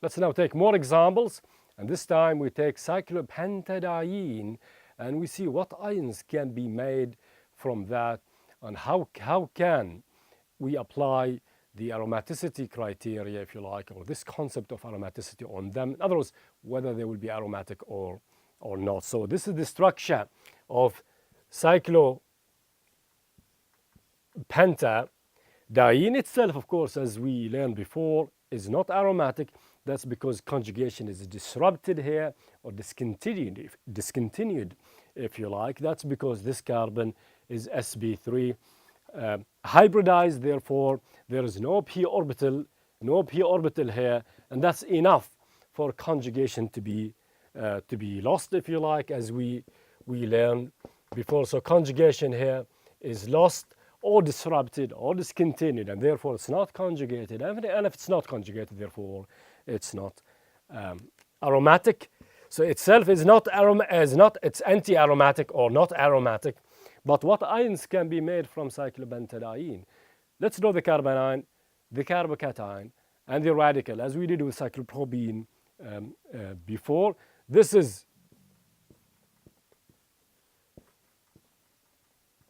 let's now take more examples, and this time we take cyclopentadiene, and we see what ions can be made from that, and how can we apply the aromaticity criteria, if you like, or this concept of aromaticity on them. In other words, whether they will be aromatic or not. So this is the structure of cyclopentadiene itself. Of course, as we learned before, is not aromatic. That's because conjugation is disrupted here, or discontinued, if you like. That's because this carbon is sp3 hybridized. Therefore, there is no p orbital here, and that's enough for conjugation to be lost, if you like, as we learned before. So conjugation here is lost or disrupted or discontinued, and therefore it's not conjugated. And if it's not conjugated, therefore it's not aromatic. So itself is not it's anti-aromatic or not aromatic. But what ions can be made from cyclopentadiene? Let's draw the carbanion, the carbocation, and the radical, as we did with cyclopropene before. This is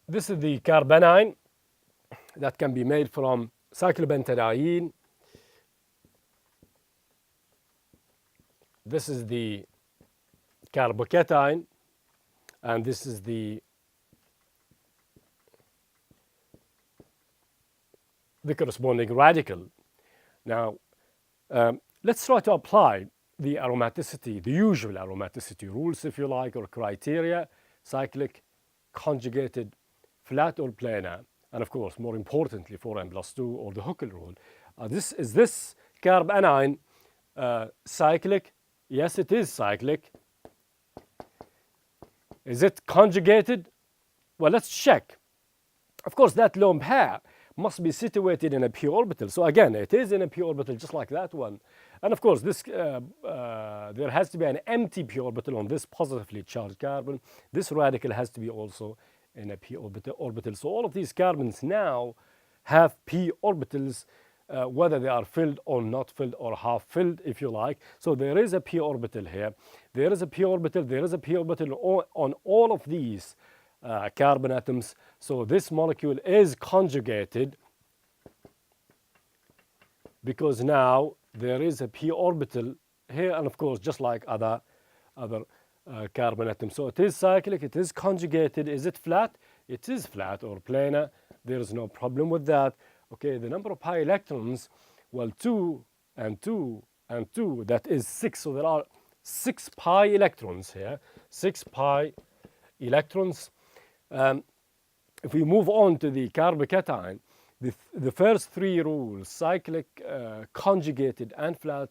the carbanion that can be made from cyclopentadiene. This is the carbocation, and this is the corresponding radical. Now, let's try to apply the aromaticity, the usual aromaticity rules, if you like, or criteria: cyclic, conjugated, flat or planar, and of course, more importantly, 4n+2, or the Huckel rule. Is this carbanion cyclic? Yes, it is cyclic. Is it conjugated? Well, let's check. Of course, that lone pair must be situated in a p orbital. So again, it is in a p orbital, just like that one. And of course, this there has to be an empty p orbital on this positively charged carbon. This radical has to be also in a p orbital. So all of these carbons now have p orbitals, whether they are filled or not filled, or half filled, if you like. So there is a p orbital here. There is a p orbital. There is a p orbital on all of these carbon atoms. So this molecule is conjugated because now there is a p orbital here, and of course, just like other carbon atoms. So it is cyclic, it is conjugated. Is it flat? It is flat or planar. There is no problem with that. Okay, the number of pi electrons, well, 2 and 2 and 2, that is 6. So there are 6 pi electrons here, 6 pi electrons. If we move on to the carbocation, the first 3 rules, cyclic, conjugated, and flat,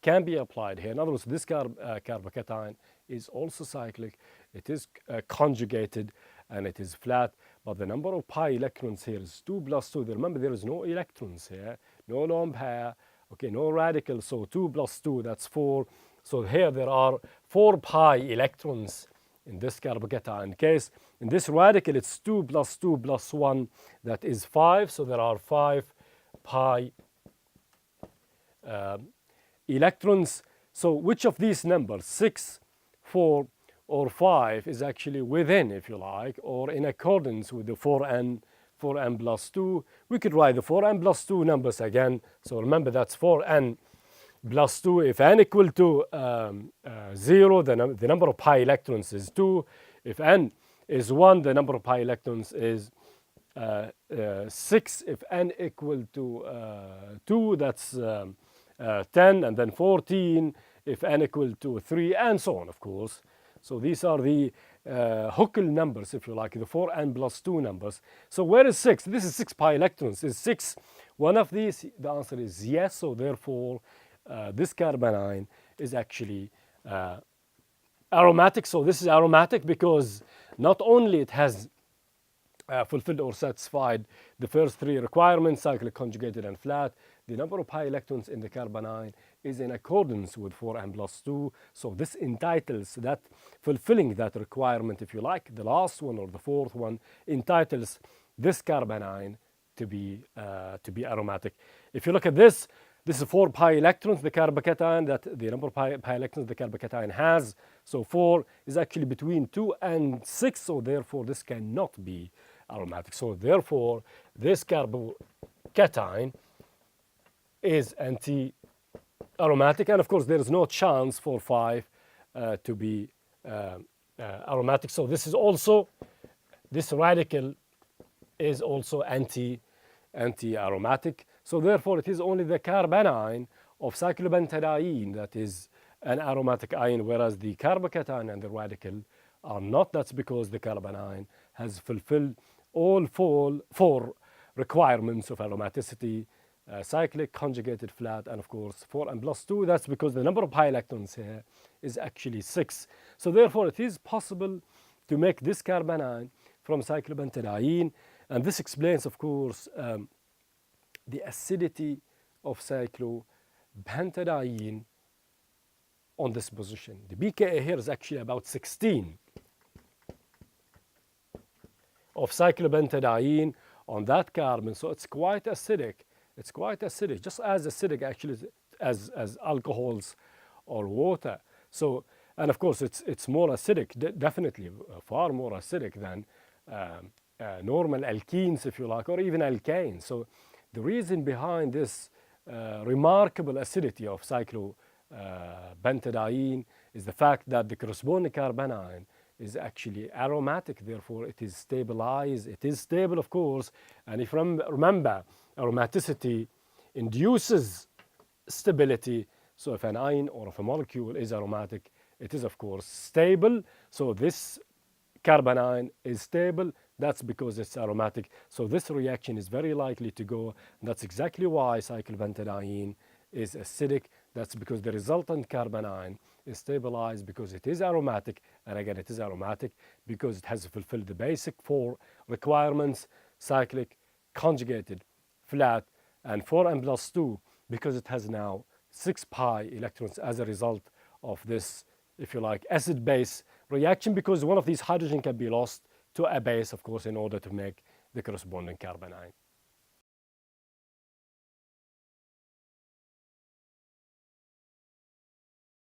can be applied here. In other words, this carbocation is also cyclic, it is conjugated, and it is flat. But the number of pi electrons here is 2 plus 2. Remember, there is no electrons here, no lone pair, okay, no radical. So 2 plus 2, that's 4. So here there are 4 pi electrons in this carbocation case. In this radical, it's 2 plus 2 plus 1, that is 5. So there are 5 pi electrons. So which of these numbers, 6, 4, or 5, is actually within, if you like, or in accordance with the 4n plus 2? We could write the 4n plus 2 numbers again. So remember, that's 4n plus 2. If n equal to 0, the number of pi electrons is 2. If n is 1, the number of pi electrons is 6. If n equal to 2, that's 10, and then 14. If n equal to 3, and so on, of course. So these are the Huckel numbers, if you like, the 4n plus 2 numbers. So where is 6? This is 6 pi electrons. Is 6 one of these? The answer is yes. So therefore, this carbanion is actually aromatic. So this is aromatic because not only it has fulfilled or satisfied the first 3 requirements, cyclic, conjugated, and flat, the number of pi electrons in the carbanion is in accordance with 4n plus 2. So this entitles that, fulfilling that requirement, if you like, the last one or the 4th one, entitles this carbanion to be aromatic. If you look at this, This is 4 pi electrons, the carbocation, that the number of pi electrons the carbocation has. So 4 is actually between 2 and 6, so therefore this cannot be aromatic. So therefore this carbocation is anti-aromatic, and of course there is no chance for 5 to be aromatic. So this radical is also anti-aromatic. So therefore it is only the carbanion of cyclopentadiene that is an aromatic ion, whereas the carbocation and the radical are not. That's because the carbanion has fulfilled all four requirements of aromaticity: cyclic, conjugated, flat, and of course 4n+2. That's because the number of pi electrons here is actually 6. So therefore it is possible to make this carbanion from cyclopentadiene, and this explains, of course, the acidity of cyclopentadiene on this position. The pKa here is actually about 16 of cyclopentadiene on that carbon, so it's quite acidic. It's quite acidic, just as acidic actually as alcohols or water. So, and of course it's more acidic, definitely far more acidic than normal alkenes, if you like, or even alkanes. So the reason behind this remarkable acidity of cyclopentadiene is the fact that the corresponding carbanion is actually aromatic, therefore it is stabilized. It is stable, of course, and if remember, aromaticity induces stability. So if an ion or if a molecule is aromatic, it is of course stable. So this carbanion is stable. That's because it's aromatic. So this reaction is very likely to go. And that's exactly why cyclopentadiene is acidic. That's because the resultant carbanion is stabilized because it is aromatic. And again, it is aromatic because it has fulfilled the basic 4 requirements: cyclic, conjugated, flat, and 4n+2, because it has now 6 pi electrons as a result of this, if you like, acid-base reaction, because one of these hydrogen can be lost to a base, of course, in order to make the corresponding carbanion.